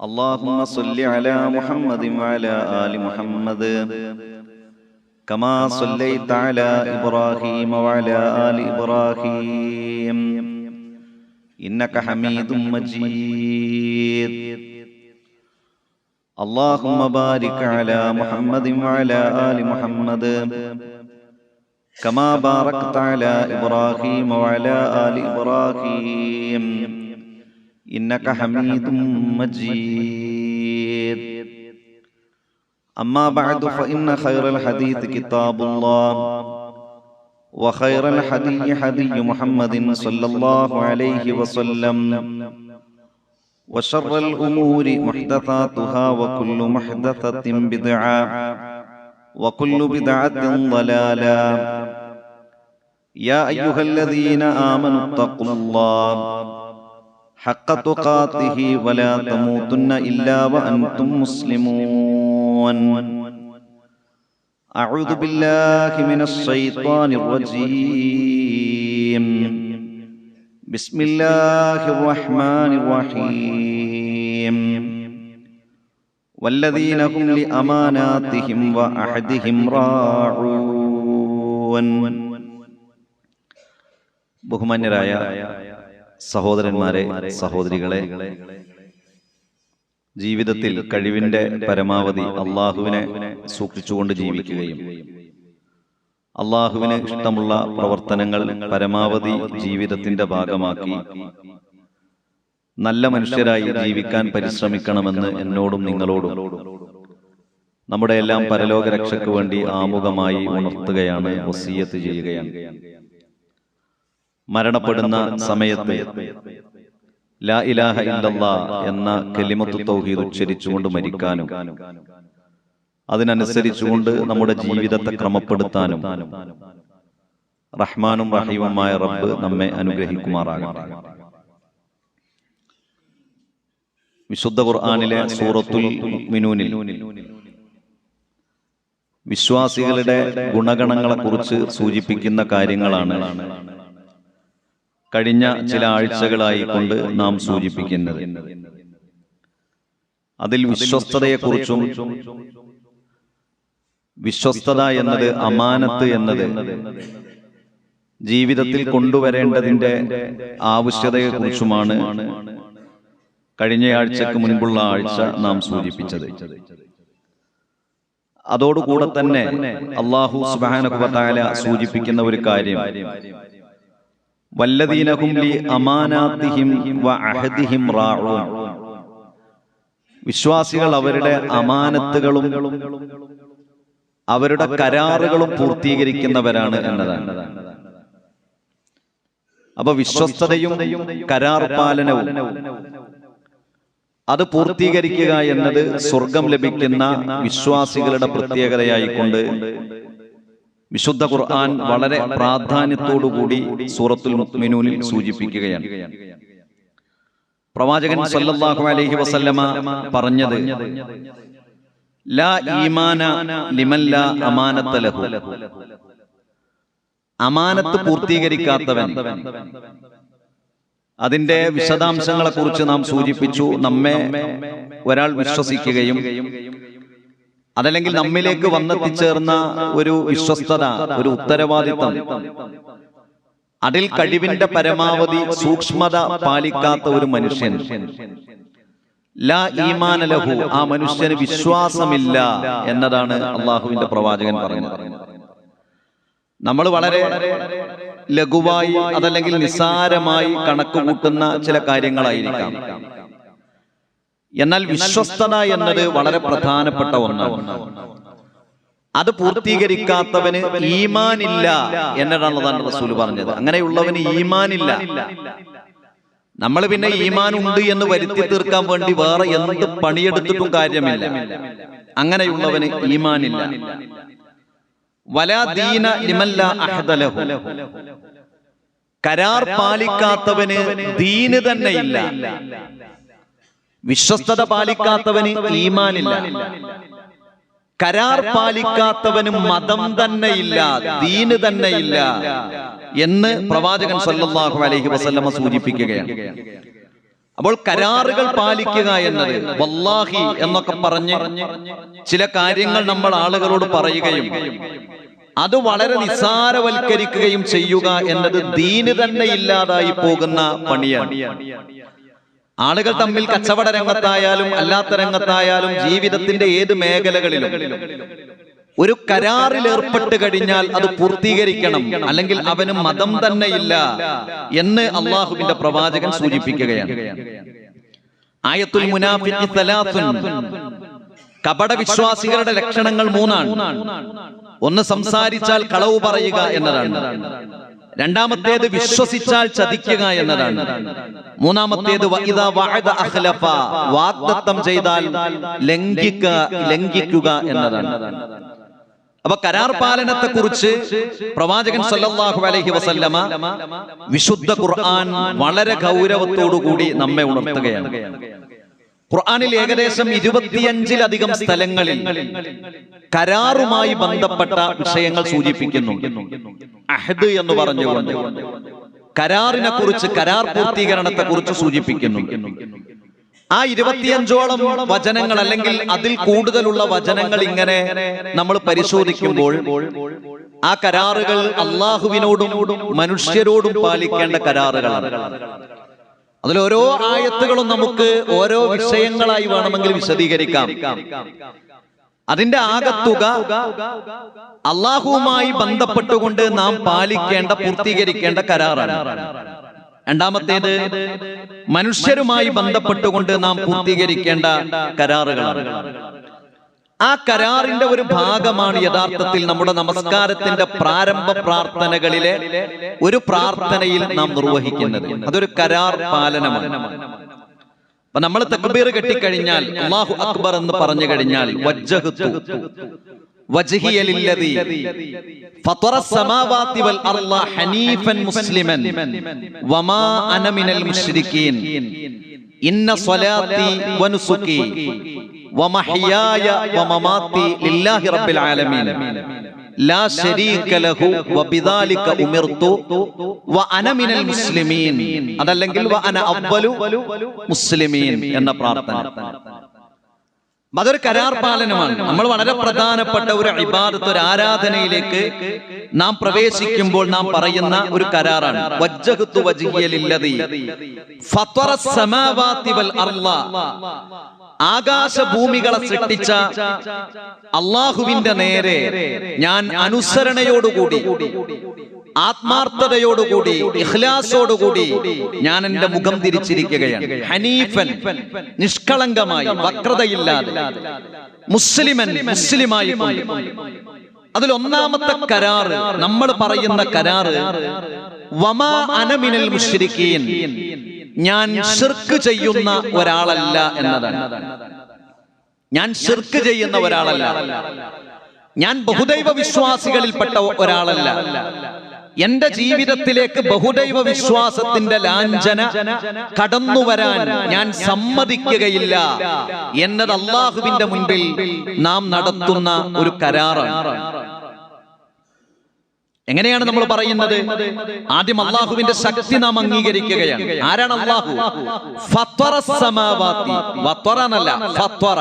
اللهم صل على محمد وعلى آل محمد كما صليت على إبراهيم وعلى آل إبراهيم إنك حميد مجيد. اللهم بارك على محمد وعلى آل محمد كما باركت على إبراهيم وعلى آل إبراهيم إنك حميد مجيد. أما بعد فإن خير الحديث كتاب الله وخير الحدي حدي محمد صلى الله عليه وسلم وشر الأمور محدثاتها وكل محدثة بدعة وكل بدعة ضلالة. يا أيها الذين آمنوا اتقوا الله حق تقاته ولا تموتن إلا وأنتم مسلمون. أعوذ بالله من الشيطان الرجيم. بسم الله الرحمن الرحيم. والذين هم لأماناتهم وعهدهم راعون. ബഹുമാന്യരായ സഹോദരന്മാരെ, സഹോദരികളെ, ജീവിതത്തിൽ കഴിവിന്റെ പരമാവധി അള്ളാഹുവിനെ സൂക്ഷിച്ചുകൊണ്ട് ജീവിക്കുകയും അള്ളാഹുവിന് ഇഷ്ടമുള്ള പ്രവർത്തനങ്ങൾ പരമാവധി ജീവിതത്തിന്റെ ഭാഗമാക്കി നല്ല മനുഷ്യരായി ജീവിക്കാൻ പരിശ്രമിക്കണമെന്ന് എന്നോടും നിങ്ങളോടും നമ്മുടെ എല്ലാം പരലോക രക്ഷയ്ക്ക് വേണ്ടി ആമുഖമായി ഉണർത്തുകയാണ്, വസിയ്യത്ത് ചെയ്യുകയാണ്. മരണപ്പെടുന്ന സമയത്ത് ലാ ഇലാഹ ഇല്ലല്ലാഹ് എന്ന കലിമത്തു തൗഹീദ് ഉച്ചരിച്ചുകൊണ്ട് മരിക്കാനും അതിനനുസരിച്ചുകൊണ്ട് നമ്മുടെ ജീവിതത്തെ ക്രമപ്പെടുത്താനും റഹ്മാനും റഹീമുമായ റബ്ബ് നമ്മെ അനുഗ്രഹിക്കുമാറാകട്ടെ. വിശുദ്ധ ഖുർആനിലെ സൂറത്തുൽ മുഅ്മിനൂനിൽ വിശ്വാസികളുടെ ഗുണഗണങ്ങളെ കുറിച്ച് സൂചിപ്പിക്കുന്ന കാര്യങ്ങളാണ് കഴിഞ്ഞ ചില ആഴ്ചകളായി കൊണ്ട് നാം സൂചിപ്പിക്കുന്നത്. അതിൽ വിശ്വസ്തതയെക്കുറിച്ചും, വിശ്വസ്തത എന്നത്, അമാനത്ത് എന്നത് ജീവിതത്തിൽ കൊണ്ടുവരേണ്ടതിന്റെ ആവശ്യതയെക്കുറിച്ചുമാണ് കഴിഞ്ഞ ആഴ്ചക്ക് മുൻപുള്ള ആഴ്ച നാം സൂചിപ്പിച്ചത്. അതോടുകൂടെ തന്നെ അല്ലാഹു സുബ്ഹാനഹു വ തആല സൂചിപ്പിക്കുന്ന ഒരു കാര്യം, വല്ലദീന ഹും ലി അമാനാതിഹിം വ അഹദിഹിം റാഊൻ. വിശ്വാസികൾ അവരുടെ അമാനത്തുകളും അവരുടെ കരാറുകളും പൂർത്തീകരിക്കുന്നവരാണ് എന്നതാണ്. അപ്പൊ വിശ്വസ്തതയും കരാർ പാലനവും അത് പൂർത്തീകരിക്കുക എന്നത് സ്വർഗം ലഭിക്കുന്ന വിശ്വാസികളുടെ പ്രത്യേകതയായിക്കൊണ്ട് വിശുദ്ധ ഖുർആൻ വളരെ പ്രാധാന്യത്തോടുകൂടി സൂറത്തുൽ മുഅ്മിനൂനിൽ സൂചിപ്പിക്കുകയാണ്. പ്രവാചകൻ സല്ലല്ലാഹു അലൈഹി വസല്ലമ പറഞ്ഞത്, ലാ ഈമാന ലിമൻ ലാ അമാനത ലഹു. അമാനത്ത് പൂർത്തീകരിക്കാത്തവൻ, അതിന്റെ വിശദാംശങ്ങളെ കുറിച്ച് നാം സൂചിപ്പിച്ചു. നമ്മെ ഒരാൾ വിശ്വസിക്കുകയും അതല്ലെങ്കിൽ നമ്മിലേക്ക് വന്നെത്തിച്ചേർന്ന ഒരു വിശ്വസ്തത, ഒരു ഉത്തരവാദിത്തം, അതിൽ കഴിവിന്റെ പരമാവധി സൂക്ഷ്മത പാലിക്കാത്ത ഒരു മനുഷ്യൻ, ലാ ഈമാന ലഹു, ആ മനുഷ്യന് വിശ്വാസമില്ല എന്നതാണ് അള്ളാഹുവിന്റെ പ്രവാചകൻ പറഞ്ഞത്. നമ്മൾ വളരെ ലഘുവായി അതല്ലെങ്കിൽ നിസ്സാരമായി കണക്ക് കൂട്ടുന്ന ചില കാര്യങ്ങളായിരിക്കാം. എന്നാൽ വിശ്വസ്തത എന്നത് വളരെ പ്രധാനപ്പെട്ട ഒന്നാണ്. അത് പൂർത്തീകരിക്കാത്തവന് ഈമാനില്ല എന്നതാണ് റസൂൽ പറഞ്ഞത്. അങ്ങനെയുള്ളവന് ഈമാനില്ല. നമ്മൾ പിന്നെ ഈമാൻ ഉണ്ട് എന്ന് വരുത്തി തീർക്കാൻ വേണ്ടി വേറെ എന്ത് പണിയെടുത്തിട്ടും കാര്യമില്ല. അങ്ങനെയുള്ളവന് ഈമാനില്ല. വലാ ദീന ലിമൻ ലാ അഹദ ലഹു. കരാർ പാലിക്കാത്തവന് ദീന് തന്നെ ഇല്ല. വിശ്വസ്തത പാലിക്കാത്തവന് ഈമാനില്ല. കരാർ പാലിക്കാത്തവന് മതം തന്നെയില്ല, ദീന് തന്നെയില്ല എന്ന് പ്രവാചകൻ സല്ലല്ലാഹു അലൈഹി വസല്ലമ സൂചിപ്പിക്കുകയാണ്. അപ്പോൾ കരാറുകൾ പാലിക്കുക എന്നത് വല്ലാഹി എന്നൊക്കെ പറഞ്ഞ് ചില കാര്യങ്ങൾ നമ്മൾ ആളുകളോട് പറയുകയും അത് വളരെ നിസ്സാരവൽക്കരിക്കുകയും ചെയ്യുക എന്നത് ദീന് തന്നെ ഇല്ലാതായി പോകുന്ന പണിയാണ്. ആളുകൾ തമ്മിൽ കച്ചവട രംഗത്തായാലും അല്ലാത്ത രംഗത്തായാലും ജീവിതത്തിന്റെ ഏത് മേഖലകളിലും ഒരു കരാറിൽ ഏർപ്പെട്ട് കഴിഞ്ഞാൽ അത് പൂർത്തീകരിക്കണം, അല്ലെങ്കിൽ അവന് മതം തന്നെ ഇല്ല എന്ന് അള്ളാഹുവിന്റെ പ്രവാചകൻ സൂചിപ്പിക്കുകയാണ്. ആയത്തുൽ മുനാഫിഖി സലാസുൻ, കപട വിശ്വാസികളുടെ ലക്ഷണങ്ങൾ 3 ഒന്ന് സംസാരിച്ചാൽ കളവ് പറയുക എന്നതാണ്. രണ്ടാമത്തേത് വിശ്വസിച്ചാൽ ചതിക്കുക എന്നതാണ്. മൂന്നാമത്തേത് വഇദാ വഅദ അഖ്ലഫ, വാഗ്ദത്തം ചെയ്താൽ ലംഘിക്കുക എന്നതാണ്. അപ്പൊ കരാർ പാലനത്തെ കുറിച്ച് പ്രവാചകൻ സല്ലല്ലാഹു അലൈഹി വസല്ലമ വിശുദ്ധ ഖുർആൻ വളരെ ഗൗരവത്തോടുകൂടി നമ്മെ ഉണർത്തുകയാണ്. ഖുർആനിൽ ഏകദേശം 25-ലധികം സ്ഥലങ്ങളിൽ കരാറുമായി ബന്ധപ്പെട്ട വിഷയങ്ങൾ സൂചിപ്പിക്കുന്നു. അഹദ് എന്ന് പറഞ്ഞുകൊണ്ട് കരാറിനെ കുറിച്ച്, കരാർ പൂർത്തീകരണത്തെ കുറിച്ച് സൂചിപ്പിക്കുന്നു. ആ 25ഓളം വചനങ്ങൾ അല്ലെങ്കിൽ അതിൽ കൂടുതലുള്ള വചനങ്ങൾ ഇങ്ങനെ നമ്മൾ പരിശോധിക്കുമ്പോൾ ആ കരാറുകൾ അള്ളാഹുവിനോടും മനുഷ്യരോടും പാലിക്കേണ്ട കരാറുകളാണ്. അതിൽ ഓരോ ആയത്തുകളും നമുക്ക് ഓരോ വിഷയങ്ങളായി വേണമെങ്കിൽ വിശദീകരിക്കാം. അതിന്റെ ആകത്തുക അള്ളാഹുവുമായി ബന്ധപ്പെട്ടുകൊണ്ട് നാം പാലിക്കേണ്ട, പൂർത്തീകരിക്കേണ്ട കരാറാണ്. രണ്ടാമത്തേത് മനുഷ്യരുമായി ബന്ധപ്പെട്ടുകൊണ്ട് നാം പൂർത്തീകരിക്കേണ്ട കരാറുകളാണ്. ആ കരാറിന്റെ ഒരു ഭാഗമാണ് യഥാർത്ഥത്തിൽ നമ്മുടെ നമസ്കാരത്തിന്റെ പ്രാരംഭ പ്രാർത്ഥനകളിലെ ഒരു പ്രാർത്ഥനയിൽ നാം നിർവഹിക്കുന്നത്. അതൊരു കരാർ പാലനമാണ്. അപ്പൊ നമ്മൾ തക്ബീർ കെട്ടിക്കഴിഞ്ഞാൽ അല്ലാഹു അക്ബർ എന്ന് പറഞ്ഞു കഴിഞ്ഞാൽ വജ്ജഹ്തു വജ്ഹിയ ലില്ലദീ ഫത്തറ السماوات والارض ഹനീഫൻ മുസ്ലിമൻ വമാ അന മിനൽ മുശ്രികീൻ ഇന്ന സ്വലാത്തി വനുസുകി വമഹ്യായ വമമാതി ലില്ലാഹി റബ്ബിൽ ആലമീൻ ലാ ശരീക ലഹു വബിദാലിക ഉമിർതു വഅന മിനൽ മുസ്ലിമീൻ, അതല്ലെങ്കിൽ വഅന അവ്വലു മുസ്ലിമീൻ എന്ന പ്രാർത്ഥന. അതൊരു കരാർ പാലനമാണ്. നമ്മൾ വളരെ പ്രധാനപ്പെട്ട ഒരു ഇബാദത്ത്, ഒരു ആരാധനയിലേക്ക് നാം പ്രവേശിക്കുമ്പോൾ നാം പറയുന്ന ഒരു കരാറാണ്. വജ്ജഹ്തു വജ്ഹിയ ലില്ലദീ ഫത്തറ السماوات والارض, ആകാശഭൂമികളെ സൃഷ്ടിച്ച അള്ളാഹുവിന്റെ നേരെ ഞാൻ അനുസരണയോടുകൂടി, ആത്മാർത്ഥതയോടുകൂടി, ഇഖ്ലാസോടുകൂടി ഞാൻ എന്റെ മുഖം തിരിച്ചിരിക്കുകയാണ്. ഹനീഫൻ, നിഷ്കളങ്കമായി, വക്രതയില്ലാതെ, മുസ്ലിമൻ, മുസ്ലിമായി. അതിൽ ഒന്നാമത്തെ കരാറ്, നമ്മൾ പറയുന്ന കരാറ് വമാ അന മിനൽ മുശ്രികീൻ, ഞാൻ ശിർക്ക് ചെയ്യുന്ന ഒരാളല്ല എന്നതാണ്. ഞാൻ ശിർക്ക് ചെയ്യുന്ന ഒരാളല്ല, ഞാൻ ബഹുദൈവ വിശ്വാസികളിൽപ്പെട്ട ഒരാളല്ല. എന്റെ ജീവിതത്തിലേക്ക് ബഹുദൈവ വിശ്വാസത്തിന്റെ ലാഞ്ചന കടന്നുവരാൻ ഞാൻ സമ്മതിക്കുകയില്ല എന്നത് അള്ളാഹുവിന്റെ മുൻപിൽ നാം നടത്തുന്ന ഒരു കരാറാണ്. എങ്ങനെയാണ് നമ്മൾ പറയുന്നത്? ആദ്യം അള്ളാഹുവിന്റെ ശക്തി നാം അംഗീകരിക്കുകയാണ്. ആരാണ് അള്ളാഹു? ഫത്വറ സമാവാതി, വത്വറനല്ല ഫത്വറ,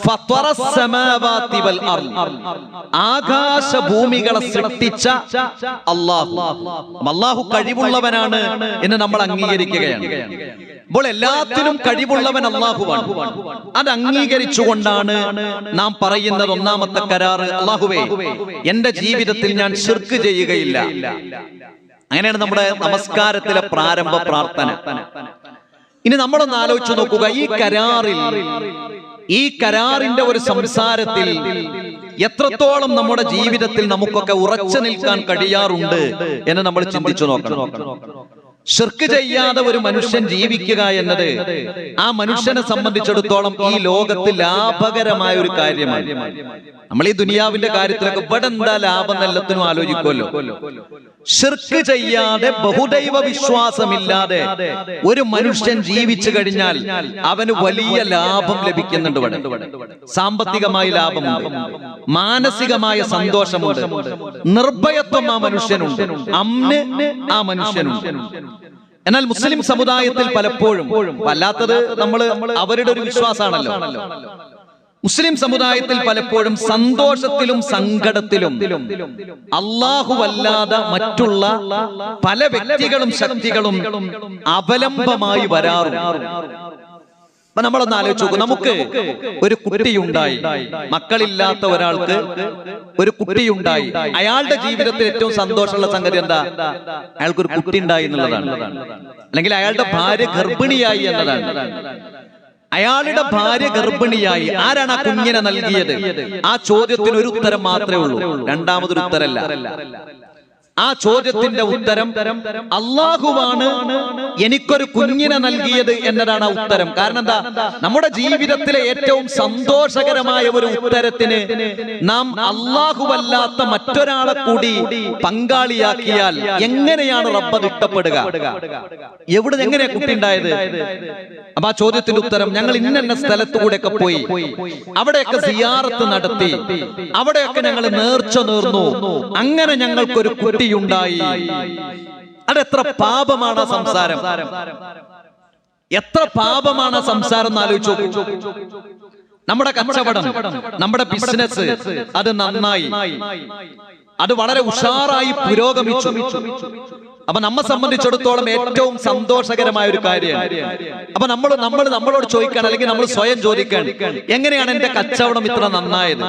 ഫത്വറ സമാവാതി വൽ അർദ്, ആകാശഭൂമികളെ സൃഷ്ടിച്ച അള്ളാഹു. അള്ളാഹു കഴിവുള്ളവനാണ് എന്ന് നമ്മൾ അംഗീകരിക്കുകയാണ്. അപ്പോൾ എല്ലാത്തിനും കഴിവുള്ളവൻ അള്ളാഹുവാണ്. അത് അംഗീകരിച്ചുകൊണ്ടാണ് നാം പറയുന്നത് ഒന്നാമത്തെ കരാറ്, അള്ളാഹുവേ എന്റെ ജീവിതത്തിൽ ഞാൻ ശിർക്ക് ചെയ്യുകയില്ല. അങ്ങനെയാണ് നമ്മുടെ നമസ്കാരത്തിലെ പ്രാരംഭ പ്രാർത്ഥന. ഇനി നമ്മളൊന്ന് ആലോചിച്ചു നോക്കുക, ഈ കരാറിന്റെ ഒരു സംസാരത്തിൽ എത്രത്തോളം നമ്മുടെ ജീവിതത്തിൽ നമുക്കൊക്കെ ഉറച്ചു നിൽക്കാൻ കഴിയാറുണ്ട് എന്ന് നമ്മൾ ചിന്തിച്ചു നോക്കണം. ശിർക്ക് ചെയ്യാതെ ഒരു മനുഷ്യൻ ജീവിക്കുക എന്നത് ആ മനുഷ്യനെ സംബന്ധിച്ചിടത്തോളം ഈ ലോകത്ത് ലാഭകരമായ ഒരു കാര്യമാണ്. നമ്മൾ ഈ ദുനിയാവിന്റെ കാര്യത്തിലൊക്കെ ഇവിടെ എന്താ ലാഭം എല്ലാത്തിനും ആലോചിക്കുമല്ലോ. ശിർക്ക് ചെയ്യാതെ, ബഹുദൈവ വിശ്വാസമില്ലാതെ ഒരു മനുഷ്യൻ ജീവിച്ചു കഴിഞ്ഞാൽ അവന് വലിയ ലാഭം ലഭിക്കുന്നുണ്ട്. ഇവിടെ സാമ്പത്തികമായ ലാഭമുണ്ട്, മാനസികമായ സന്തോഷമുണ്ട്, നിർഭയത്വം ആ മനുഷ്യനുണ്ട്, അമ്ന് ആ മനുഷ്യനുണ്ട്. എന്നാൽ മുസ്ലിം സമുദായത്തിൽ പലപ്പോഴും അല്ലാത്തത് അവരുടെ ഒരു വിശ്വാസമാണല്ലോ. മുസ്ലിം സമുദായത്തിൽ പലപ്പോഴും സന്തോഷത്തിലും സങ്കടത്തിലും അല്ലാഹുവല്ലാതെ മറ്റുള്ള പല വ്യക്തികളും ശക്തികളും അവലംബമായി വരാറുണ്ട്. അപ്പൊ നമ്മളൊന്ന് ആലോചിച്ച് നോക്കൂ. നമുക്ക് ഒരു കുട്ടിയുണ്ടായി, മക്കളില്ലാത്ത ഒരാൾക്ക് ഒരു കുട്ടിയുണ്ടായി. അയാളുടെ ജീവിതത്തിൽ ഏറ്റവും സന്തോഷമുള്ള സംഗതി എന്താ? അയാൾക്കൊരു കുട്ടി ഉണ്ടായി എന്നുള്ളതാണ്. അല്ലെങ്കിൽ അയാളുടെ ഭാര്യ ഗർഭിണിയായി എന്നതാണ്. അയാളുടെ ഭാര്യ ഗർഭിണിയായി. ആരാണ് ആ കുഞ്ഞിനെ നൽകിയത്? ആ ചോദ്യത്തിന് ഒരു ഉത്തരം മാത്രമേ ഉള്ളൂ, രണ്ടാമതൊരു ഉത്തരല്ല. ആ ചോദ്യത്തിന്റെ ഉത്തരം അല്ലാഹുവാണ് എനിക്കൊരു കുഞ്ഞിനെ നൽകിയത് എന്നതാണ് ആ ഉത്തരം. കാരണം എന്താ? നമ്മുടെ ജീവിതത്തിലെ ഏറ്റവും സന്തോഷകരമായ ഒരു ഉത്തരത്തിന് നാം അല്ലാഹുവല്ലാത്ത മറ്റൊരാളെ കൂടി പങ്കാളിയാക്കിയാൽ എങ്ങനെയാണ് റബ്ബ് അത് ഇഷ്ടപ്പെടുക? എങ്ങനെയാ കുട്ടി ഉണ്ടായത്? അപ്പൊ ആ ചോദ്യത്തിന്റെ ഉത്തരം, ഞങ്ങൾ ഇന്ന സ്ഥലത്തുകൂടെയൊക്കെ പോയി, അവിടെയൊക്കെ സിയാറത്ത് നടത്തി, അവിടെയൊക്കെ ഞങ്ങൾ നേർച്ച നേർന്നു, അങ്ങനെ ഞങ്ങൾക്കൊരു കുട്ടിയുണ്ടായി. അതെത്ര പാപമാണ് സംസാരം! എത്ര പാപമാണ് സംസാരം എന്ന് ആലോചിച്ചു. നമ്മുടെ കച്ചവടം, നമ്മുടെ ബിസിനസ് അത് നന്നായി, അത് വളരെ ഉഷാറായി പുരോഗമിച്ചു. അപ്പൊ നമ്മെ സംബന്ധിച്ചിടത്തോളം ഏറ്റവും സന്തോഷകരമായ ഒരു കാര്യമാണ്. അപ്പൊ നമ്മളോട് ചോദിക്കാൻ, അല്ലെങ്കിൽ നമ്മൾ സ്വയം ചോദിക്കാൻ, എങ്ങനെയാണ് എന്റെ കച്ചവടം ഇത്ര നന്നായത്?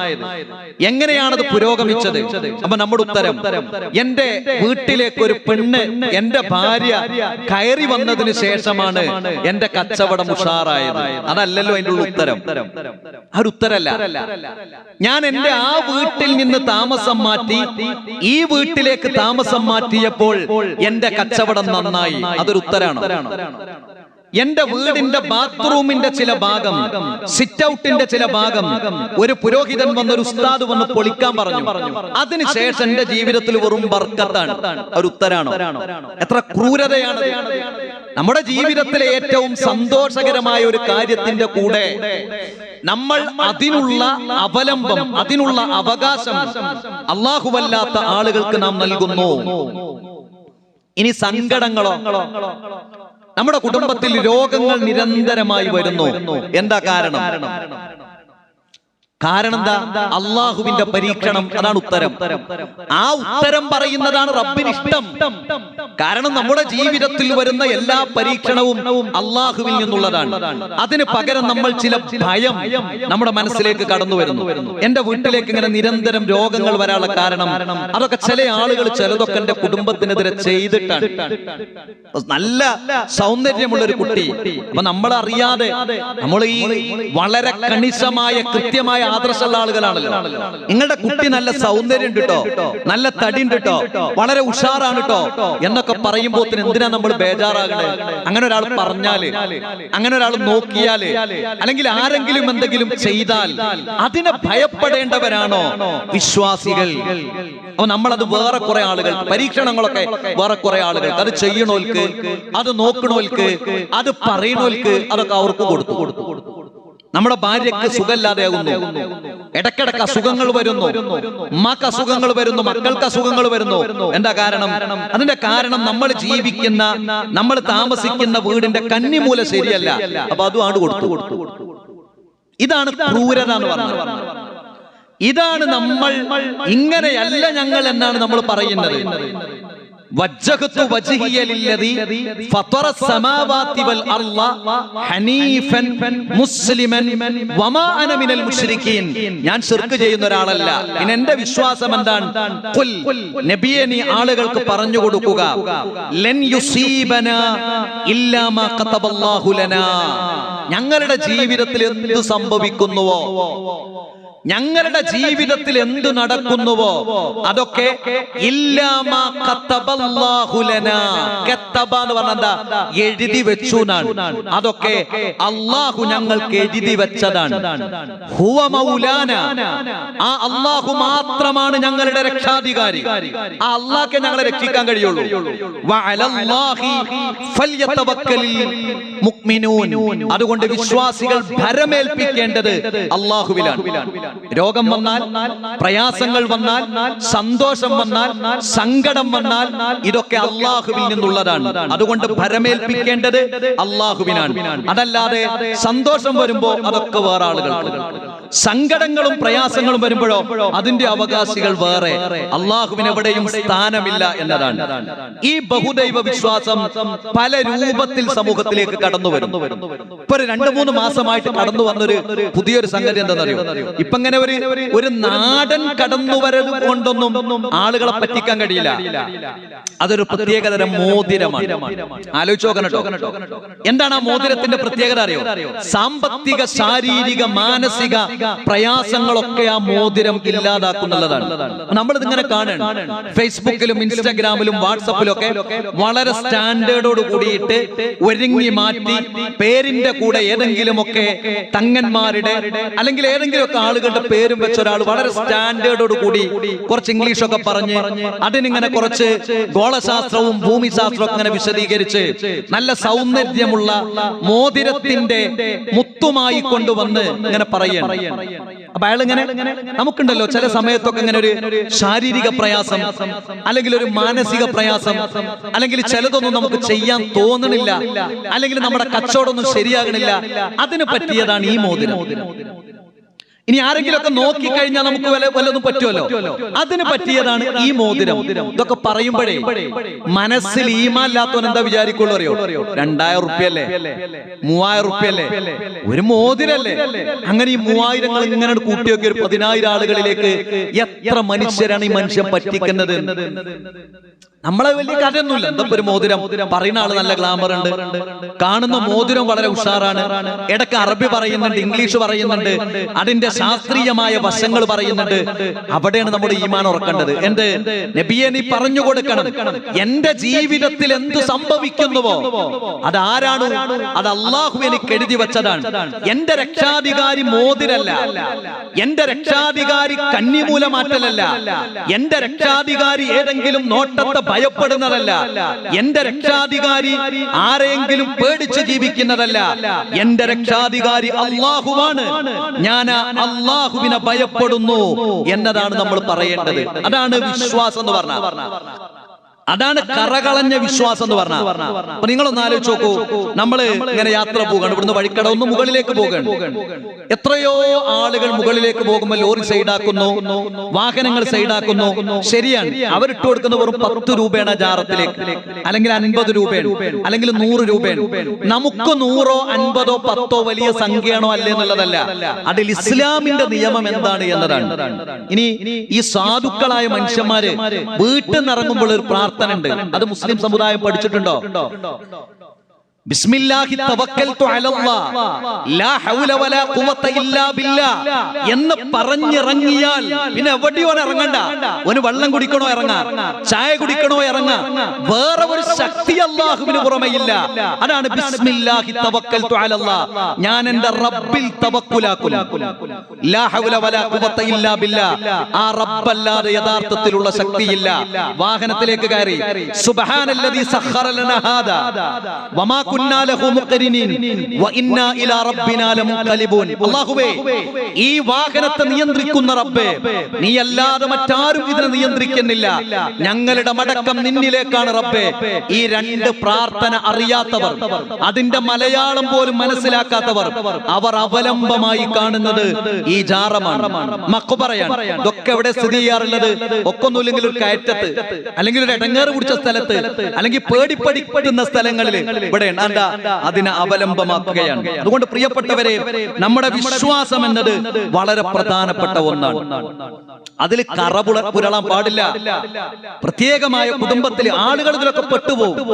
എങ്ങനെയാണത് പുരോഗമിച്ചത്? അപ്പൊ നമ്മുടെ ഉത്തരം, എന്റെ വീട്ടിലേക്ക് ഒരു പെണ്ണ്, എന്റെ ഭാര്യ കയറി വന്നതിന് ശേഷമാണ് എന്റെ കച്ചവടം ഉഷാറായത്. അതല്ലല്ലോ അതിന്റെ ഉത്തരം. ആ ഒരു ഉത്തരല്ല. ഞാൻ എന്റെ ആ വീട്ടിൽ നിന്ന് താമസം മാറ്റി ഈ വീട്ടിലേക്ക് താമസം മാറ്റിയപ്പോൾ എന്റെ കച്ചവടം നന്നായി. അതൊരു ഉത്തരാണ്. എന്റെ വീടിന്റെ ബാത്റൂമിന്റെ ചില ഭാഗം, സിറ്റ് ഔട്ടിന്റെ ചില ഭാഗം ഒരു പുരോഹിതൻ വന്ന്, ഒരു ഉസ്താദ് വന്ന് പൊളിക്കാൻ പറഞ്ഞു. അതിനുശേഷം എന്റെ ജീവിതത്തിൽ വെറും ബർക്കത്താണ്. ഒരു ഉത്തരാണോ? എത്ര ക്രൂരതയാണ്! നമ്മുടെ ജീവിതത്തിലെ ഏറ്റവും സന്തോഷകരമായ ഒരു കാര്യത്തിന്റെ കൂടെ നമ്മൾ അതിനുള്ള അവലംബം, അതിനുള്ള അവകാശം അല്ലാഹുവല്ലാത്ത ആളുകൾക്ക് നാം നൽകുന്നു. ഇനി സങ്കടങ്ങളോ? നമ്മുടെ കുടുംബത്തിൽ രോഗങ്ങൾ നിരന്തരമായി വരുന്നു. എന്താ കാരണം? കാരണം എന്താ? അള്ളാഹുവിന്റെ പരീക്ഷണം. അതാണ് ഉത്തരം. ആ ഉത്തരം പറയുന്നതാണ് റബ്ബിന് ഇഷ്ടം. കാരണം നമ്മുടെ ജീവിതത്തിൽ വരുന്ന എല്ലാ പരീക്ഷണവും അള്ളാഹുവിൽ നിന്നുള്ളതാണ്. അതിന് പകരം നമ്മൾ ചില ഭയം നമ്മുടെ മനസ്സിലേക്ക് കടന്നു വരുന്നു. എന്റെ വീട്ടിലേക്ക് ഇങ്ങനെ നിരന്തരം രോഗങ്ങൾ വരാനുള്ള കാരണം അതൊക്കെ ചില ആളുകൾ ചിലതൊക്കെ എന്റെ കുടുംബത്തിനെതിരെ ചെയ്തിട്ടാണ്. നല്ല സൗന്ദര്യമുള്ള ഒരു കുട്ടി, അപ്പൊ നമ്മളറിയാതെ നമ്മൾ ഈ വളരെ കണിശമായ കൃത്യമായ ആദർശമുള്ള ആളുകളാണല്ലോ. നിങ്ങളുടെ കുട്ടി നല്ല സൗന്ദര്യം ഉണ്ട് കേട്ടോ, നല്ല തടി ഉണ്ട് കേട്ടോ, വളരെ ഉഷാറാണ് കേട്ടോ എന്നൊക്കെ പറയുമ്പോൾ എന്തിനാ നമ്മൾ ബേജാറാകണേ? അങ്ങനെ ഒരാൾ പറഞ്ഞാല്, അങ്ങനെ ഒരാൾ നോക്കിയാല്, അല്ലെങ്കിൽ ആരെങ്കിലും എന്തെങ്കിലും ചെയ്താൽ അതിനെ ഭയപ്പെടേണ്ടവരാണോ വിശ്വാസികൾ? അപ്പൊ നമ്മളത് വേറെ കുറെ ആളുകൾ, പരീക്ഷണങ്ങളൊക്കെ വേറെ കുറെ ആളുകൾ, അത് ചെയ്യണോൽക്ക്, അത് നോക്കണോൽക്ക്, അത് പറയണോൽക്ക്, അതൊക്കെ അവർക്ക് കൊടുത്തു. നമ്മുടെ ഭാര്യക്ക് സുഖമില്ലാതെയാകുന്നു, ഇടക്കിടക്ക് അസുഖങ്ങൾ വരുന്നു, ഉമ്മാക്ക് അസുഖങ്ങൾ വരുന്നു, മക്കൾക്ക് അസുഖങ്ങൾ വരുന്നു. എന്താ കാരണം? അതിന്റെ കാരണം നമ്മൾ ജീവിക്കുന്ന, നമ്മൾ താമസിക്കുന്ന വീടിന്റെ കന്നിമൂല ശരിയല്ല. അപ്പൊ അതും ആണ് കൊടുത്തു. ഇതാണ് ക്രൂരത എന്ന് പറഞ്ഞത്. ഇതാണ് നമ്മൾ, ഇങ്ങനെയല്ല ഞങ്ങൾ എന്നാണ് നമ്മൾ പറയുന്നത്. വജ്ജഹതു വജ്ഹിയ ലില്ലദി ഫതറ السماوات والارض ഹനീഫൻ മുസ്ലിമൻ വമാ അന മിനൽ മുശ്രിക്കീൻ. ഞാൻ ശിർക്ക് ചെയ്യുന്ന ഒരാളല്ല. പിന്നെ എന്റെ വിശ്വാസം എന്താണ്? ഖുൽ, നബിയെ നീ ആളുകൾക്ക് പറഞ്ഞു കൊടുക്കുക, ലൻ യുസീബനാ ഇല്ലാ മാ ഖതബല്ലാഹു ലനാ. ഞങ്ങളുടെ ജീവിതത്തിൽ എന്ത് സംഭവിക്കുന്നുവോ, ഞങ്ങളുടെ ജീവിതത്തിൽ എന്തു നടക്കുന്നുവോ അതൊക്കെ ഇല്ലാമാ ഖതബല്ലാഹു ലനാ. ഖതബ എന്ന് പറഞ്ഞാൽ എന്താ? എഴുതി വെച്ചു എന്നാണ്. അതൊക്കെ അല്ലാഹു ഞങ്ങൾക്ക് എഴുതി വെച്ചതാണ്. ഹുവ മൗലാന, ആ അല്ലാഹു മാത്രമാണ് ഞങ്ങളുടെ രക്ഷാധികാരി. ആ അല്ലാഹുവേ ഞങ്ങളെ രക്ഷിക്കാൻ കഴിയുള്ളൂ. വഅലല്ലാഹി ഫൽയതവക്കലിൽ മുഅ്മിനൂൻ. അതുകൊണ്ട് വിശ്വാസികൾ ഭരമേൽപ്പിക്കേണ്ടത് അല്ലാഹുവിലാണ്. രോഗം വന്നാൽ, പ്രയാസങ്ങൾ വന്നാൽ, സന്തോഷം വന്നാൽ, സങ്കടം വന്നാൽ ഇതൊക്കെ അള്ളാഹുവിൽ നിന്നുള്ളതാണ്. അതുകൊണ്ട് ഭരമേൽപ്പിക്കേണ്ടത് അള്ളാഹുവിനാണ്. അതല്ലാതെ സന്തോഷം വരുമ്പോ അതൊക്കെ വേറെ ആളുകൾക്ക്, സങ്കടങ്ങളും പ്രയാസങ്ങളും വരുമ്പോഴോ അതിന്റെ അവകാശികൾ വേറെ. അള്ളാഹുവിന് എവിടെയും സ്ഥാനമില്ല എന്നതാണ്. ഈ ബഹുദൈവ വിശ്വാസം പല രൂപത്തിൽ സമൂഹത്തിലേക്ക് കടന്നു വരുന്നു. ഇപ്പൊ 2-3 മാസമായിട്ട് കടന്നു വന്നൊരു പുതിയൊരു സംഗതി എന്താണെന്നറിയോ? ഇപ്പൊ ഇങ്ങനെ ഒരു നാടൻ കടന്നുവരവ് കൊണ്ടൊന്നും ആളുകളെ പറ്റിക്കാൻ കഴിയില്ല. അതൊരു പ്രത്യേകതരം മോതിരമാണ്. ആലോചിച്ച് നോക്കണം കേട്ടോ. എന്താണ് ആ മോതിരത്തിന്റെ പ്രത്യേകത അറിയോ? സാമ്പത്തിക, ശാരീരിക, മാനസിക പ്രയാസങ്ങളൊക്കെ ആ മോതിരം ഇല്ലാതാക്കുന്നുള്ളതാണ്. നമ്മളിതിങ്ങനെ കാണണം. ഫേസ്ബുക്കിലും ഇൻസ്റ്റാഗ്രാമിലും വാട്സപ്പിലും ഒക്കെ വളരെ സ്റ്റാൻഡേർഡോട് കൂടിയിട്ട് ഒരുങ്ങി മാറ്റി പേരിന്റെ കൂടെ ഏതെങ്കിലുമൊക്കെ തങ്ങന്മാരുടെ അല്ലെങ്കിൽ ഏതെങ്കിലും ഒക്കെ ആളുകളുടെ പേരും വെച്ച ഒരാൾ വളരെ സ്റ്റാൻഡേർഡോട് കൂടി കുറച്ച് ഇംഗ്ലീഷൊക്കെ പറഞ്ഞ് അതിനിങ്ങനെ കുറച്ച് ഗോളശാസ്ത്രവും ഭൂമിശാസ്ത്രവും അങ്ങനെ വിശദീകരിച്ച് നല്ല സൗന്ദര്യമുള്ള മോതിരത്തിന്റെ മുത്തുമായി കൊണ്ടുവന്ന് ഇങ്ങനെ പറയണം. അപ്പൊ അയാളിങ്ങനെ, നമുക്കുണ്ടല്ലോ ചില സമയത്തൊക്കെ ഇങ്ങനെ ഒരു ശാരീരിക പ്രയാസം അല്ലെങ്കിൽ ഒരു മാനസിക പ്രയാസം അല്ലെങ്കിൽ ചിലതൊന്നും നമുക്ക് ചെയ്യാൻ തോന്നണില്ല, അല്ലെങ്കിൽ നമ്മുടെ കച്ചവടമൊന്നും ശരിയാകണില്ല. അതിന് പറ്റിയതാണ് ഈ മോതിരം. ഇനി ആരെങ്കിലും ഒക്കെ നോക്കിക്കഴിഞ്ഞാൽ നമുക്ക് വല്ലതും പറ്റുമല്ലോ, അതിന് പറ്റിയതാണ് ഈ മോതിരം. ഇതൊക്കെ പറയുമ്പോഴേ മനസ്സിൽ ഈമാൻ ഇല്ലാത്തവൻ എന്താ വിചാരിക്കുള്ളൂ അറിയോ? 2000 റുപ്യല്ലേ, 3000 റുപ്യല്ലേ, ഒരു മോതിരല്ലേ. അങ്ങനെ ഈ 3000 ഇങ്ങനെ കൂട്ടി നോക്കി ഒരു 10,000 ആളുകളിലേക്ക് എത്ര മനുഷ്യരാണ് ഈ മനുഷ്യൻ പറ്റിക്കുന്നത്? നമ്മളെ വലിയ കഥയൊന്നുമില്ല. എന്താ ഒരു മോതിരം, പറയുന്ന ആള് നല്ല ഗ്ലാമർ ഉണ്ട്, കാണുന്ന മോതിരം വളരെ ഉഷാറാണ്, ഇടയ്ക്ക് അറബി പറയുന്നുണ്ട്, ഇംഗ്ലീഷ് പറയുന്നുണ്ട്, അതിന്റെ ശാസ്ത്രീയമായ വശങ്ങൾ പറയുന്നുണ്ട്. അവിടെയാണ് നമ്മുടെ ഈമാൻ ഉറക്കേണ്ടത്. എന്ത് നബിയെ നീ പറഞ്ഞു കൊടുക്കണം, എന്റെ ജീവിതത്തിൽ എന്ത് സംഭവിക്കുന്നുവോ അതാരാണ്? അത് അള്ളാഹു എനിക്ക് എഴുതി വെച്ചതാണ്. എന്റെ രക്ഷാധികാരി മോതിരല്ല, എന്റെ രക്ഷാധികാരി കന്നിമൂലമാറ്റലല്ല, എന്റെ രക്ഷാധികാരി ഏതെങ്കിലും നോട്ടത്തെ ഭയപ്പെടുന്നതല്ല, എന്റെ രക്ഷാധികാരി ആരെങ്കിലും പേടിച്ച് ജീവിക്കുന്നതല്ല, എന്റെ രക്ഷാധികാരി അള്ളാഹുവാണ്. ഞാൻ അള്ളാഹുവിനെ ഭയപ്പെടുന്നു എന്നതാണ് നമ്മൾ പറയേണ്ടത്. അതാണ് വിശ്വാസം എന്ന് പറഞ്ഞാൽ. അതാണ് കറകളഞ്ഞ വിശ്വാസം എന്ന് പറഞ്ഞാൽ. അപ്പൊ നിങ്ങളൊന്ന് ആലോചിച്ച് നോക്കൂ, നമ്മള് ഇങ്ങനെ യാത്ര പോകണം, ഇവിടുന്ന് വഴിക്കട ഒന്ന് മുകളിലേക്ക് പോകണം. എത്രയോ ആളുകൾ മുകളിലേക്ക് പോകുമ്പോൾ ലോറി സൈഡാക്കുന്നു, വാഹനങ്ങൾ സൈഡാക്കുന്നു. ശരിയാണ്, അവരിട്ട് കൊടുക്കുന്ന വെറും 10 രൂപയാണ് ജാറത്തിലേക്ക്, അല്ലെങ്കിൽ 50 രൂപയാണ്, അല്ലെങ്കിൽ 100 രൂപയാണ്. നമുക്ക് 100ഓ 50ഓ 10ഓ വലിയ സംഖ്യയാണോ അല്ലേ എന്നുള്ളതല്ല, അതിൽ ഇസ്ലാമിന്റെ നിയമം എന്താണ് എന്നതാണ്. ഇനി ഈ സാധുക്കളായ മനുഷ്യന്മാര് വീട്ടിൽ നിന്നിറങ്ങുമ്പോൾ ഒരു പ്രാർത്ഥന ഉണ്ട്. അത് മുസ്ലിം സമുദായം പഠിച്ചിട്ടുണ്ടോ? ബിസ്മില്ലാഹി തവക്കൽതു അലല്ലാഹ് ലാ ഹൗല വലാ ഖുവത ഇല്ലാ ബില്ലാഹ് എന്ന് പറഞ്ഞിറങ്ങിയാൽ പിന്നെ എവിടെയോ ഇറങ്ങണ്ട. ഒരു വെള്ളം കുടിക്കണോ ഇറങ്ങാം, ചായ കുടിക്കണോ ഇറങ്ങാം. വേറെ ഒരു ശക്തി അല്ലാഹുവിന് പുറമെയില്ല. അതാണ് ബിസ്മില്ലാഹി തവക്കൽതു അലല്ലാഹ്, ഞാൻ എൻ്റെ റബ്ബിൽ തവക്കുലാക്കുന്നു. ലാ ഹൗല വലാ ഖുവത ഇല്ലാ ബില്ലാഹ്, ആ റബ്ബല്ലാതെ യഥാർത്ഥത്തിലുള്ള ശക്തിയില്ല. വാഹനത്തിലേക്ക് കയറി സുബ്ഹാനല്ലദീ സഖറ ലനാ ഹാദാ വമാ അല്ലാഹുവേ, ഈ വാഹനത്തെ നിയന്ത്രിക്കുന്ന റബ്ബേ, നീ അല്ലാതെ മറ്റാരും ഇതിനെ നിയന്ത്രിക്കുന്നില്ല. ഞങ്ങളുടെ മടക്കം നിന്നിലേക്കാണ് റബ്ബേ. ഈ 2 പ്രാർത്ഥന അറിയാത്തവർ, അതിന്റെ മലയാളം പോലും മനസ്സിലാക്കാത്തവർ, അവർ അവലംബമായി കാണുന്നത് ഈ ജാറമാണ്, മഖ്ബറയാണ്. ഇതൊക്കെ എവിടെ സ്ഥിതി ചെയ്യാറുള്ളത്? ഒക്കൊന്നുമില്ലെങ്കിൽ ഒരു കയറ്റത്ത്, അല്ലെങ്കിൽ ഒരു ഇടങ്ങേറ് പിടിച്ച സ്ഥലത്ത്, അല്ലെങ്കിൽ പേടിപ്പെടുന്ന സ്ഥലങ്ങളിൽ ഇവിടെ അതിനെ അവലംബമാക്കുകയാണ്. അതുകൊണ്ട് പ്രിയപ്പെട്ടവരെ, നമ്മുടെ വിശ്വാസം എന്നത് വളരെ പ്രധാനപ്പെട്ട ഒന്നാണ്. അതിൽ പുരളാൻ പാടില്ല. പ്രത്യേകമായ കുടുംബത്തിലെ ആളുകൾ ഇതിലൊക്കെ പെട്ടുപോകും.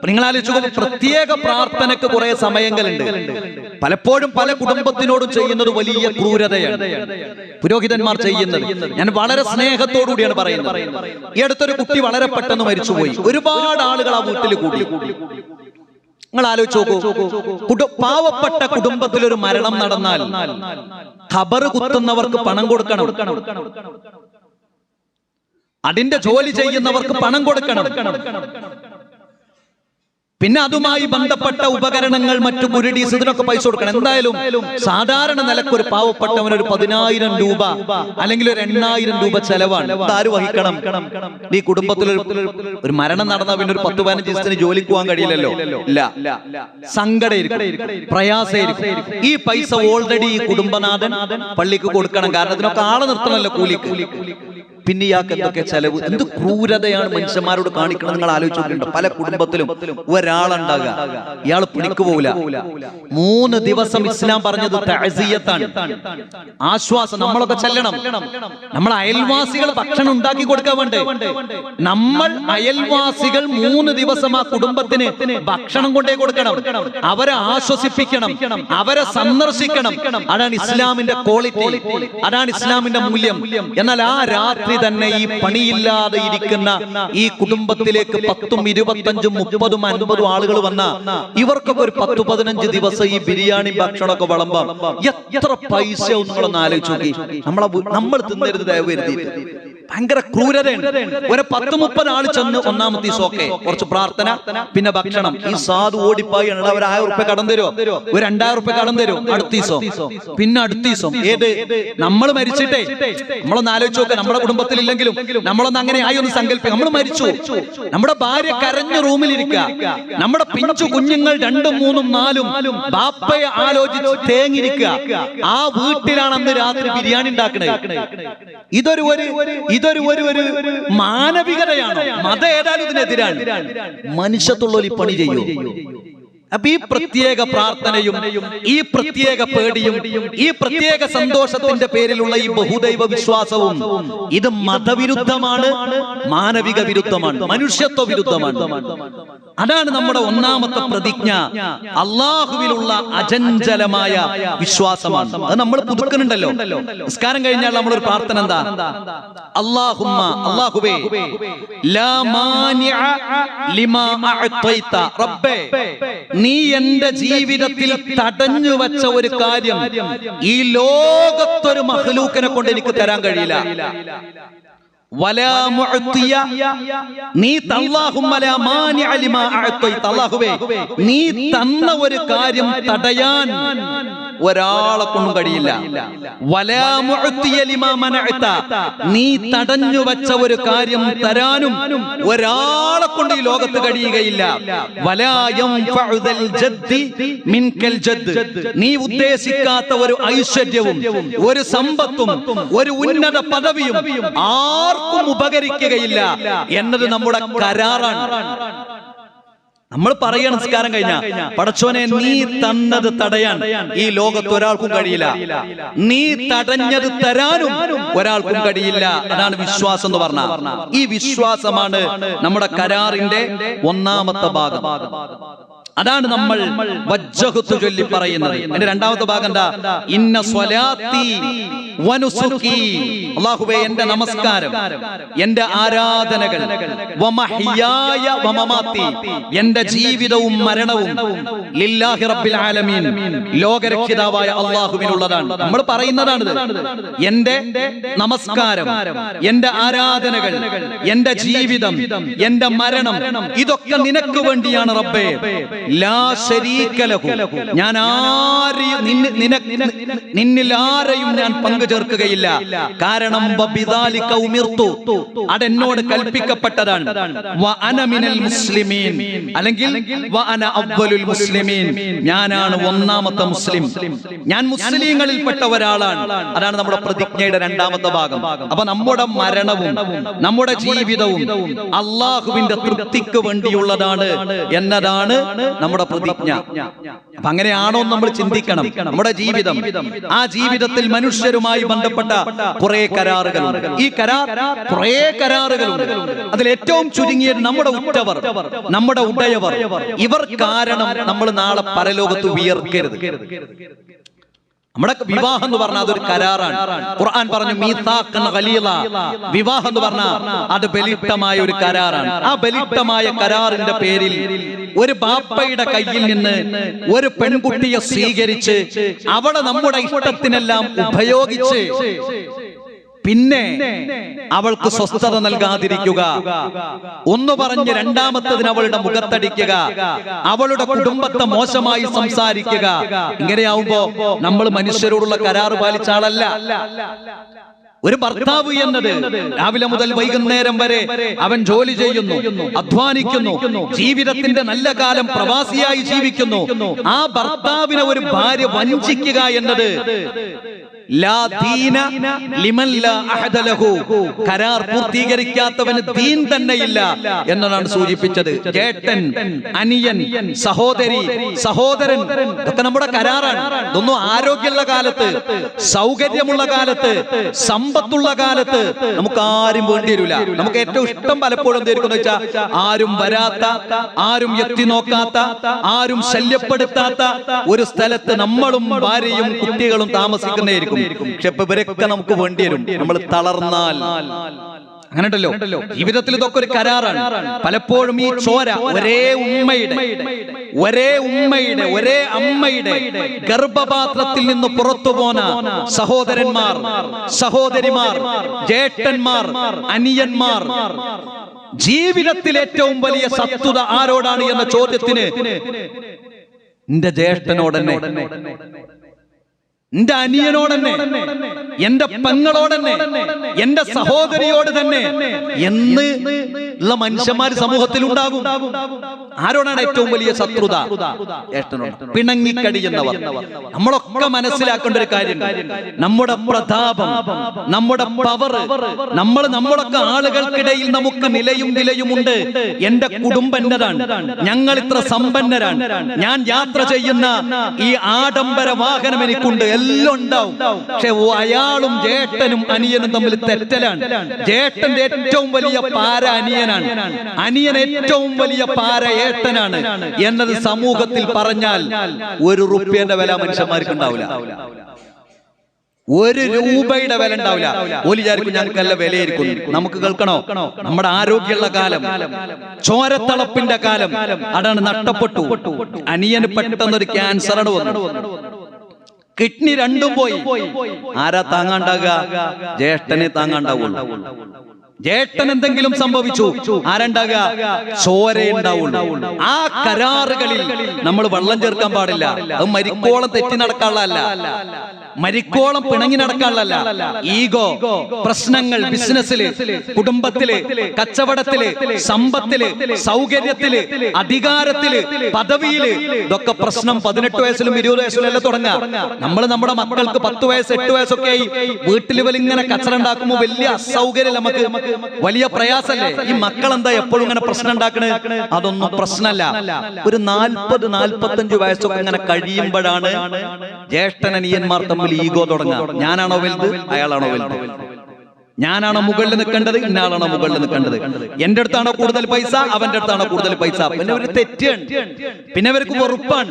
നിങ്ങൾ ആലോചിച്ചു, പ്രത്യേക പ്രാർത്ഥനയ്ക്ക് കുറെ സമയങ്ങളുണ്ട്. പലപ്പോഴും പല കുടുംബത്തിനോടും ചെയ്യുന്നത് വലിയ ക്രൂരതയാണ് പുരോഹിതന്മാർ ചെയ്യുന്നത്. ഞാൻ വളരെ സ്നേഹത്തോടുകൂടിയാണ് പറയുന്നത്. ഈ അടുത്തൊരു കുട്ടി വളരെ പെട്ടെന്ന് മരിച്ചുപോയി. ഒരുപാട് ആളുകൾ ആ വീട്ടിൽ കൂടി. നിങ്ങൾ ആലോചിച്ച് നോക്കൂ, പാവപ്പെട്ട കുടുംബത്തിൽ ഒരു മരണം നടന്നാൽ ഖബർ കുത്തുന്നവർക്ക് പണം കൊടുക്കണം, അതിന്റെ ജോലി ചെയ്യുന്നവർക്ക് പണം കൊടുക്കണം. പിന്നെ അതുമായി ബന്ധപ്പെട്ട ഉപകരണങ്ങൾ, മറ്റു കുരുടീസ്, ഇതിനൊക്കെ പൈസ കൊടുക്കണം. എന്തായാലും സാധാരണ നിലക്ക് ഒരു പാവപ്പെട്ടവൻ ഒരു 10,000 രൂപ അല്ലെങ്കിൽ ഒരു 8,000 രൂപ ചെലവാണ്. ആര് വഹിക്കണം? ഈ കുടുംബത്തിൽ ഒരു മരണം നടന്ന പിന്നെ ഒരു 10-15 ദിവസത്തിന് ജോലിക്ക് പോകാൻ കഴിയില്ലല്ലോ. ഇല്ല, സങ്കടമായിരിക്കും, പ്രയാസമായിരിക്കും. ഈ പൈസ ഓൾറെഡി ഈ കുടുംബനാഥൻ പള്ളിക്ക് കൊടുക്കണം. കാരണം ഇതിനൊക്കെ ആളെ നിർത്തണമല്ലോ കൂലിക്ക്. പിന്നെ ഇയാൾക്ക് എന്തൊക്കെ ചെലവ്, എന്ത് ക്രൂരതയാണ് മനുഷ്യന്മാരോട് കാണിക്കണം. നിങ്ങൾ ആലോചിച്ചിട്ടുണ്ട്, പല കുടുംബത്തിലും ഒരാളുണ്ടാകുക, ഇയാൾ പണിക്ക് പോവില്ല. 3 ദിവസം ഇസ്ലാം പറഞ്ഞത് തഅസിയത്താണ്, ആശ്വാസം. നമ്മളൊക്കെ ചെല്ലണം. നമ്മൾ അയൽവാസികൾ ഭക്ഷണം ഉണ്ടാക്കി കൊടുക്കാൻ വേണ്ടേ? നമ്മൾ അയൽവാസികൾ 3 ദിവസം ആ കുടുംബത്തിന് ഭക്ഷണം കൊണ്ടേ കൊടുക്കണം, അവരെ ആശ്വസിപ്പിക്കണം, അവരെ സന്ദർശിക്കണം. അതാണ് ഇസ്ലാമിന്റെ ക്വാളിറ്റി, അതാണ് ഇസ്ലാമിന്റെ മൂല്യം. എന്നാൽ ആ രാത്രി തന്നെ ഈ പണിയില്ലാതെ ഇരിക്കുന്ന ഈ കുടുംബത്തിലേക്ക് 10, 25, 30, 50 ആളുകൾ വന്ന ഇവർക്കൊക്കെ ഒരു 10, 15 ദിവസം ഈ ബിരിയാണി ഭക്ഷണമൊക്കെ വിളമ്പാം. എത്ര പൈസ നിങ്ങളൊന്ന് ആലോചിച്ച് നോക്കി. നമ്മൾ തിന്നരുത് ദയവ് വരുത്തിയിട്ട്. ഭയങ്കര ക്രൂരതയാണ്. ഒരു 10, 30 ആള് ചെന്ന് ഒന്നാമത്തെ ദിവസം ഒക്കെ കുറച്ച് പ്രാർത്ഥന, പിന്നെ ഭക്ഷണം. ഈ സാധു ഓടിപ്പായി ഒരു 1000 റുപ്യ കടം തരുമോ, ഒരു 2000 റുപ്യ കടം തരും അടുത്ത ദിവസം. പിന്നെ അടുത്ത ദിവസം ഏത് നമ്മൾ മരിച്ചിട്ടേ, നമ്മളൊന്ന് ആലോചിച്ച് നോക്കുക. നമ്മുടെ കുടുംബത്തിലില്ലെങ്കിലും നമ്മളൊന്ന് അങ്ങനെ ആയി ഒന്ന് സങ്കല്പിക്കുക. നമ്മൾ മരിച്ചു, നമ്മുടെ ഭാര്യ കരഞ്ഞ റൂമിലിരിക്കുക, നമ്മുടെ പിഞ്ചു കുഞ്ഞുങ്ങൾ 2, 3, 4 ബാപ്പയെ ആലോചിച്ച് തേങ്ങിരിക്കുക. ആ വീട്ടിലാണ് അന്ന് രാത്രി ബിരിയാണി ഉണ്ടാക്കുന്നത്. ഇതൊരു മാനവികതയാണോ? മതം ഏതായാലും ഇതിനെതിരാണ്. മനുഷ്യത്തുള്ള ഈ പണി ചെയ്യൂ. അപ്പൊ ഈ പ്രത്യേക പ്രാർത്ഥനയും ഈ പ്രത്യേക പേടിയും ഈ പ്രത്യേക സന്തോഷത്തിന്റെ പേരിലുള്ള ഈ ബഹുദൈവ വിശ്വാസവും ഇത് മതവിരുദ്ധമാണ്, മാനവിക വിരുദ്ധമാണ്, മനുഷ്യത്വ വിരുദ്ധമാണ്. അതാണ് നമ്മുടെ ഒന്നാമത്തെ പ്രതിജ്ഞ. അള്ളാഹുവിലുള്ള അചഞ്ചലമായ വിശ്വാസമാണ്. അത് നമ്മൾ പുതുക്കുന്നുണ്ടല്ലോ. നിസ്കാരം കഴിഞ്ഞാൽ നമ്മളൊരു പ്രാർത്ഥന എന്താ? അല്ലാഹുമ്മ, അല്ലാഹുവേ, ലാ മാനിഅ ലിമാ അഅതൈത, റബ്ബേ, നീ എന്റെ ജീവിതത്തിൽ തടഞ്ഞു വെച്ച ഒരു കാര്യം ഈ ലോകത്തൊരു മഖ്ലൂക്കിനെ കൊണ്ട് എനിക്ക് തരാൻ കഴിയില്ല. വലാ മുഅ്തിയ, നീ അല്ലാഹുമ്മ ലാ മാനിഅ ലിമാ അഅതൈത, അല്ലാഹുവേ, നീ തന്ന ഒരു കാര്യം തടയാൻ ഒരാളെ കൊണ്ടും കഴിയില്ല. വലാ മുഅ്തിയ ലിമാ മനഅത, നീ തടഞ്ഞു വെച്ച ഒരു കാര്യം തരാനും ഒരാളെ കൊണ്ട് ഈ ലോകത്ത് കഴിയുകയില്ല. വലാ യൻഫഉൽ ജദ്ദി മിൻകൽ ജദ്ദ്, നീ ഉദ്ദേശിക്കാത്ത ഒരു ഐശ്വര്യവും ഒരു സമ്പത്തും ഒരു ഉന്നത പദവിയും ആർക്കും ഉപകരിക്കുകയില്ല എന്നത് നമ്മുടെ കരാറാണ്. നമ്മൾ പറയണം നിസ്കാരം കഴിഞ്ഞ, പടച്ചോനെ, നീ തന്നത് തടയാൻ ഈ ലോകത്ത് ഒരാൾക്കും കഴിയില്ല, നീ തടഞ്ഞത് തരാനും ഒരാൾക്കും കഴിയില്ല. അതാണ് വിശ്വാസം എന്ന് പറഞ്ഞാൽ. ഈ വിശ്വാസമാണ് നമ്മുടെ കരാറിന്റെ ഒന്നാമത്തെ ഭാഗം. അതാണ് നമ്മൾ വജ്ജഹ്തു ചൊല്ലി പറയുന്നത്. അതിന്റെ രണ്ടാമത്തെ ഭാഗം എന്താ? ഇന്ന സ്വലാത്തി വനുസുകി, അല്ലാഹുവേ, എന്റെ നമസ്കാരം, എന്റെ ആരാധനകൾ, വമഹ്യായ വമമാത്തി, എന്റെ ജീവിതവും മരണവും, ലില്ലാഹി റബ്ബിൽ ആലമീൻ, ലോകരക്ഷിതാവായ അല്ലാഹുവിനുള്ളതാണ്. നമ്മൾ പറയുന്നതാണിത്. എന്റെ നമസ്കാരം, എന്റെ ആരാധനകൾ, എന്റെ ജീവിതം, എന്റെ മരണം, ഇതൊക്കെ നിനക്ക് വേണ്ടിയാണ് റബ്ബേ. ലാ ശരീക ലഹു, ഞാൻ ആരെയും നിന്നിൽ ആരെയും ഞാൻ പങ്കു ചേർക്കുകയില്ല. കാരണം വബിദാലിക ഉമിർതു, അതെന്നോട് കൽപ്പിക്കപ്പെട്ടതാണ്. വ അന മിനൽ മുസ്ലിമീൻ, അല്ലെങ്കിൽ വ അന അവ്വലുൽ മുസ്ലിമീൻ, ഞാനാണ് ഒന്നാമത്തെ മുസ്ലിം, ഞാൻ മുസ്ലിങ്ങളിൽപ്പെട്ട ഒരാളാണ്. അതാണ് നമ്മുടെ പ്രതിജ്ഞയുടെ രണ്ടാമത്തെ ഭാഗം. അപ്പൊ നമ്മുടെ മരണവും നമ്മുടെ ജീവിതവും അള്ളാഹുവിന്റെ തൃപ്തിക്ക് വേണ്ടിയുള്ളതാണ് എന്നതാണ് നമ്മുടെ പ്രതിജ്ഞ. അപ്പൊ അങ്ങനെയാണോ നമ്മൾ ചിന്തിക്കണം. നമ്മുടെ ജീവിതം, ആ ജീവിതത്തിൽ മനുഷ്യരുമായി ബന്ധപ്പെട്ട കുറെ കരാറുകളുണ്ട്. ഈ കുറെ കരാറുകളുണ്ട്. അതിൽ ഏറ്റവും ചുരുങ്ങിയത് നമ്മുടെ ഉറ്റവർ, നമ്മുടെ ഉടയവർ, ഇവർ കാരണം നമ്മൾ നാളെ പരലോകത്ത് ഉയർക്കരുത്. നമ്മുടെ വിവാഹം എന്ന് പറഞ്ഞാൽ അതൊരു കരാറാണ്. ഖുർആൻ പറഞ്ഞു മീസാഖൻ ഗലീള, വിവാഹം എന്ന് പറഞ്ഞാൽ അത് ബലിഷ്ഠമായ ഒരു കരാറാണ്. ആ ബലിഷ്ഠമായ കരാറിന്റെ പേരിൽ ഒരു ബാപ്പയുടെ കയ്യിൽ നിന്ന് ഒരു പെൺകുട്ടിയെ സ്വീകരിച്ച് അവളെ നമ്മുടെ ഇഷ്ടത്തിനെല്ലാം ഉപയോഗിച്ച് പിന്നെ അവൾക്ക് സ്വസ്ഥത നൽകാതിരിക്കുക, ഒന്ന് പറഞ്ഞ് രണ്ടാമത്തതിന് അവളുടെ മുഖത്തടിക്കുക, അവളുടെ കുടുംബത്തെ മോശമായി സംസാരിക്കുക. ഇങ്ങനെയാവുമ്പോ നമ്മൾ മനുഷ്യരോടുള്ള കരാറ് പാലിച്ച ആളല്ല. ഒരു ഭർത്താവ് എന്നത് രാവിലെ മുതൽ വൈകുന്നേരം വരെ അവൻ ജോലി ചെയ്യുന്നു, അധ്വാനിക്കുന്നു, ജീവിതത്തിന്റെ നല്ല കാലം പ്രവാസിയായി ജീവിക്കുന്നു. ആ ഭർത്താവിനെ ഒരു ഭാര്യ വഞ്ചിക്കുക എന്നത് കരാർ പൂർത്തീകരിക്കാത്തവന് ദീൻ തന്നെയില്ല എന്നതാണ് സൂചിപ്പിച്ചത്. ചേട്ടൻ, അനിയൻ, സഹോദരി, സഹോദരൻ ഇതൊക്കെ നമ്മുടെ കരാറാണ്. ഇതൊന്നും ആരോഗ്യമുള്ള കാലത്ത്, സൗകര്യമുള്ള കാലത്ത്, സമ്പത്തുള്ള കാലത്ത് നമുക്ക് ആരും വേണ്ടി വരില്ല. നമുക്ക് ഏറ്റവും ഇഷ്ടം പലപ്പോഴും എന്തായിരിക്കും വെച്ചാൽ ആരും വരാത്ത, ആരും എത്തി നോക്കാത്ത, ആരും ശല്യപ്പെടുത്താത്ത ഒരു സ്ഥലത്ത് നമ്മളും ഭാര്യയും കുട്ടികളും താമസിക്കുന്നതായിരിക്കും. പക്ഷെ ഇവരൊക്കെ നമുക്ക് വേണ്ടി വരും നമ്മൾ തളർന്നാൽ. അങ്ങനെയുണ്ടല്ലോ ജീവിതത്തിൽ ഇതൊക്കെ ഒരു കരാറാണ്. പലപ്പോഴും ഈ ചോര ഒരേ ഉമ്മയുടെ ഒരേ അമ്മയുടെ ഗർഭപാത്രത്തിൽ നിന്ന് പുറത്തു പോന്ന സഹോദരന്മാർ, സഹോദരിമാർ, ജ്യേഷ്ഠന്മാർ, അനിയന്മാർ, ജീവിതത്തിൽ ഏറ്റവും വലിയ ശത്രുത ആരോടാണ് എന്ന ചോദ്യത്തിന് എന്റെ ജ്യേഷ്ഠനോടന്നെ, എന്റെ അനിയനോടന്നെ, എന്റെ പെങ്ങളോടന്നെ, എന്റെ സഹോദരിയോട് തന്നെ എന്ന് ഉള്ള മനുഷ്യന്മാർ സമൂഹത്തിൽ ഉണ്ടാകും. ആരോടാണ് ഏറ്റവും വലിയ ശത്രുത? പിണങ്ങിക്കടിയുന്നവർ. നമ്മളൊക്കെ മനസ്സിലാക്കേണ്ട ഒരു കാര്യം, നമ്മുടെ പ്രതാപം, നമ്മുടെ പവർ, നമ്മളൊക്കെ ആളുകൾക്കിടയിൽ നമുക്ക് നിലയും വിലയുമുണ്ട്. എന്റെ കുടുംബം എന്റേതാണ്, ഞങ്ങൾ ഇത്ര സമ്പന്നരാണ്, ഞാൻ യാത്ര ചെയ്യുന്ന ഈ ആഡംബര വാഹനം എനിക്കുണ്ട്, എല്ലാം ഉണ്ടാവും. പക്ഷെ അയാളും ജ്യേഷ്ഠനും അനിയനും തമ്മിൽ തെറ്റലാണ്. ജ്യേഷ്ഠന്റെ ഏറ്റവും വലിയ പാര അനിയനാണ്, അനിയൻ ഏറ്റവും വലിയ പാര ഏട്ടനാണ് എന്നത് സമൂഹത്തിൽ പറഞ്ഞാൽ ഒരു റുപ്യന്റെ വില മനുഷ്യന്മാർക്ക് ഉണ്ടാവില്ല, ഒരു രൂപയുടെ വില ഉണ്ടാവില്ല. ഓല് വിചാരിക്കും ഞങ്ങൾക്കല്ല വിലയായിരിക്കും. നമുക്ക് കേൾക്കണോ? നമ്മുടെ ആരോഗ്യമുള്ള കാലം, ചോരത്തളപ്പിന്റെ കാലം അതാണ് നഷ്ടപ്പെട്ടു. അനിയന് പെട്ടെന്നൊരു ക്യാൻസറാണ് വന്നു, കിഡ്നി രണ്ടും പോയി. ആരാ താങ്ങാണ്ടാകുക? ജ്യേഷ്ഠനെ താങ്ങാണ്ടാവുള്ളൂ. ജ്യേഷ്ഠൻ എന്തെങ്കിലും സംഭവിച്ചു, ആരുണ്ടാകുക? ചോരേ ഉണ്ടാവുള്ളൂ. ആ കരാറുകളിൽ നമ്മൾ വെള്ളം ചേർക്കാൻ പാടില്ല. അത് മരിക്കോളം തെറ്റി നടക്കാനുള്ളതല്ല, മരിക്കോളം പിണങ്ങി നടക്കാനുള്ളതല്ല. ഈഗോ, പ്രശ്നങ്ങൾ, ബിസിനസ്സില്, കുടുംബത്തില്, കച്ചവടത്തില്, സമ്പത്തില്, സൗകര്യത്തില്, അധികാരത്തില്, പദവിയില്, ഇതൊക്കെ പ്രശ്നം 18 വയസ്സിലും 20 വയസ്സിലും എല്ലാം തുടങ്ങാം. നമ്മൾ നമ്മുടെ മക്കൾക്ക് 10 വയസ്സ് 8 വയസ്സൊക്കെ ആയി വീട്ടിൽ ഇങ്ങനെ കച്ചറ ഉണ്ടാക്കുമ്പോൾ വലിയ അസൗകര്യം, നമുക്ക് വലിയ പ്രയാസല്ലേ? ഈ മക്കൾ എന്താ എപ്പോഴും ഇങ്ങനെ പ്രശ്നം ഉണ്ടാക്കണേ? അതൊന്നും പ്രശ്നമല്ല. ഒരു 40-45 വയസ്സൊക്കെ ഇങ്ങനെ കഴിയുമ്പോഴാണ് ജ്യേഷ്ഠനനിയന്മാർ തമ്മിൽ ഈഗോ തുടങ്ങാം. ഞാനാണോ വലുത്, അയാളാണോ വലുത്? ഞാനാണോ മുകളിൽ നിൽക്കേണ്ടത്, ഇന്നാളാണോ മുകളിൽ നിൽക്കേണ്ടത്? എന്റെ അടുത്താണോ കൂടുതൽ പൈസ, അവന്റെ അടുത്താണോ കൂടുതൽ പൈസ? പിന്നെ ഒരു തെറ്റാണ്, പിന്നെ അവർക്ക് വെറുപ്പാണ്,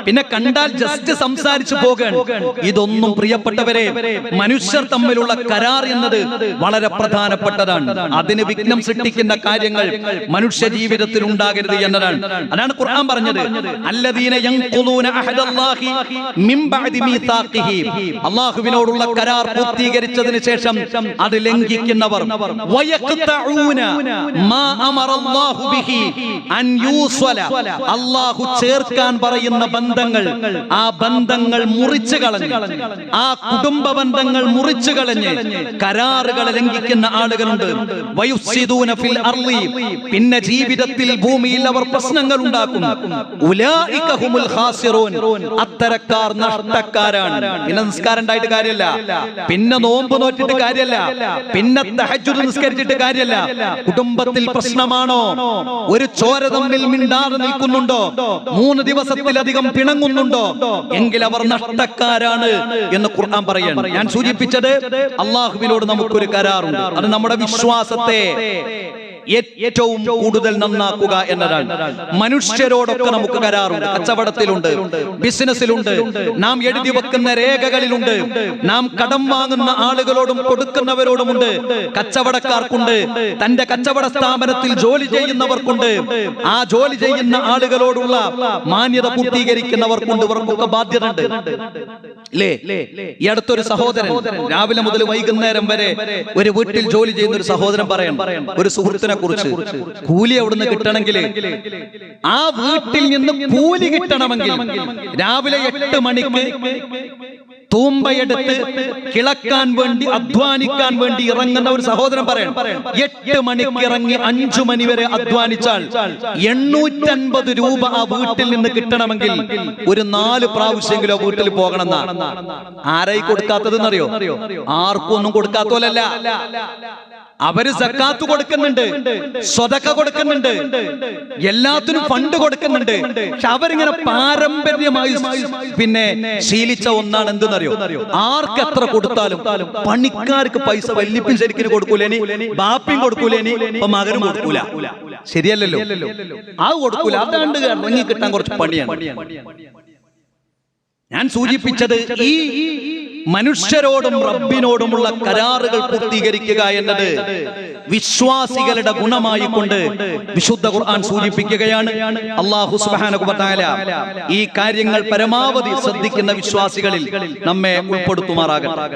പിന്നെ കണ്ടാൽ ജസ്റ്റ് സംസാരിച്ചു പോകാൻ. ഇതൊന്നും പ്രിയപ്പെട്ടവരെ, മനുഷ്യർ തമ്മിലുള്ള കരാർ എന്നത് വളരെ പ്രധാനപ്പെട്ടതാണ്. അതിന് വിഘ്നം സൃഷ്ടിക്കുന്ന കാര്യങ്ങൾ മനുഷ്യ ജീവിതത്തിൽ ഉണ്ടാകരുത് എന്നതാണ്. അതാണ് ഖുർആൻ പറഞ്ഞത്, അല്ലദീന യൻഖുദൂന അഹദല്ലാഹി മിൻ ബഅദി മീസാഖിഹി. അല്ലാഹുവിനോടുള്ള കരാർ പൂർത്തീകരിച്ചതിന് ശേഷം അത് ലംഘിക്കുന്നവർ, അല്ലാഹു ചേർക്കാൻ പറയുന്ന ബന്ധങ്ങൾ, ആ ബന്ധങ്ങൾ മുറിച്ചു കളഞ്ഞ്, ആ കുടുംബ ബന്ധങ്ങൾ മുറിച്ചു കളഞ്ഞ് കരാറുകൾ ലംഘിക്കുന്ന ആളുകളുണ്ട്. വയുഫ്സിദൂന ഫിൽ അർളി, പിന്നെ ജീവിതത്തിൽ ഭൂമിയിൽ അവർ പ്രശ്നങ്ങൾ ഉണ്ടാക്കും. ഉലൈക ഹുമുൽ ഖാസിറൂൻ, അത്തരക്കാർ നഷ്ടക്കാരാണ്. പിന്നെ നിസ്കാരം ഉണ്ടായിട്ട് കാര്യമില്ല, പിന്നെ നോമ്പ് നോറ്റിട്ട് കാര്യമില്ല, പിന്നെ തഹജ്ജുദ് നിസ്കരിച്ചിട്ട് കാര്യമില്ല. കുടുംബത്തിൽ പ്രശ്നമാണോ? ഒരു ചോര തമ്മിൽ മിണ്ടാതെ നിൽക്കുന്നുണ്ടോ? 3 ദിവസത്തിലധികം പിണങ്ങുന്നുണ്ടോ? എങ്കിൽ അവർ നഷ്ടക്കാരാണ് എന്ന് ഖുർആൻ പറയാണ്. ഞാൻ സൂചിപ്പിച്ചത്, അള്ളാഹുവിനോട് നമുക്കൊരു കരാറുണ്ട്. അത് നമ്മുടെ വിശ്വാസത്തെ ഏറ്റവും കൂടുതൽ നന്നാക്കുക എന്നതാണ്. മനുഷ്യരോടൊക്കെ നമുക്ക് കരാറുണ്ട്, കച്ചവടത്തിലുണ്ട്, ബിസിനസ്സിലുണ്ട്, നാം എഴുതി വെക്കുന്ന രേഖകളിലുണ്ട്, നാം കടം വാങ്ങുന്ന ആളുകളോടും കൊടുക്കുന്നവരോടുമുണ്ട്, കച്ചവടക്കാർക്കുണ്ട്, തന്റെ കച്ചവട സ്ഥാപനത്തിൽ ജോലി ചെയ്യുന്നവർക്കുണ്ട്, ആ ജോലി ചെയ്യുന്ന ആളുകളോടുള്ള മാന്യത പൂർത്തീകരിക്കുന്നവർക്കുണ്ട്, ഇവർക്കൊക്കെ ബാധ്യത ഉണ്ട്. ഈ അടുത്തൊരു സഹോദരൻ രാവിലെ മുതൽ വൈകുന്നേരം വരെ ഒരു വീട്ടിൽ ജോലി ചെയ്യുന്ന ഒരു സഹോദരൻ പറയണം, ഒരു സുഹൃത്തിനെ കുറിച്ച്, കൂലി അവിടുന്ന് കിട്ടണമെങ്കിൽ, ആ വീട്ടിൽ നിന്ന് കൂലി കിട്ടണമെങ്കിൽ രാവിലെ 8 മണിക്ക് തൂമ്പയെടുത്ത് കിളക്കാൻ വേണ്ടി, അധ്വാനിക്കാൻ വേണ്ടി ഇറങ്ങുന്ന ഒരു സഹോദരൻ പറയണം, 8 മണിക്ക് ഇറങ്ങി 5 മണി വരെ അധ്വാനിച്ചാൽ 850 രൂപ ആ വീട്ടിൽ നിന്ന് കിട്ടണമെങ്കിൽ ഒരു 4 പ്രാവശ്യമെങ്കിലും ആ വീട്ടിൽ പോകണമെന്നാണ്. ആരായി കൊടുക്കാത്തതെന്നറിയോ? ആർക്കും ഒന്നും കൊടുക്കാത്തോലല്ല. അവര് സക്കാത്ത് കൊടുക്കുന്നുണ്ട്, സ്വതക്ക കൊടുക്കുന്നുണ്ട്, എല്ലാത്തിനും ഫണ്ട് കൊടുക്കുന്നുണ്ട്. പക്ഷെ അവരിങ്ങനെ പാരമ്പര്യമായി ശീലിച്ച ഒന്നാണ് എന്തെന്നറിയോ? ആർക്ക് എത്ര കൊടുത്താലും പണിക്കാർക്ക് പൈസ വല്യപ്പൻ ശരിക്കും കൊടുക്കൂലേനി, ബാപ്പിയും കൊടുക്കൂലേനി, ഇപ്പൊ മകനും കൊടുക്കൂല. ശരിയല്ലല്ലോ? ആ കൊടുക്കൂല. അതാണ്ട് ഇറങ്ങി കിട്ടാൻ കുറച്ച് പണിയാണ്. ഞാൻ സൂചിപ്പിച്ചത് ഈ മനുഷ്യരോടും റബ്ബിനോടുമുള്ള കരാറുകൾ പൂർത്തീകരിക്കുക എന്നത് വിശ്വാസികളുടെ ഗുണമായി കൊണ്ട് വിശുദ്ധ ഖുർആൻ സൂചിപ്പിക്കുകയാണ്. അല്ലാഹു സുബ്ഹാനഹു വ തആല ഈ കാര്യങ്ങൾ പരമാവധി ശ്രദ്ധിക്കുന്ന വിശ്വാസികളിൽ നമ്മെ ഉൾപ്പെടുത്തുമാറാകട്ടെ.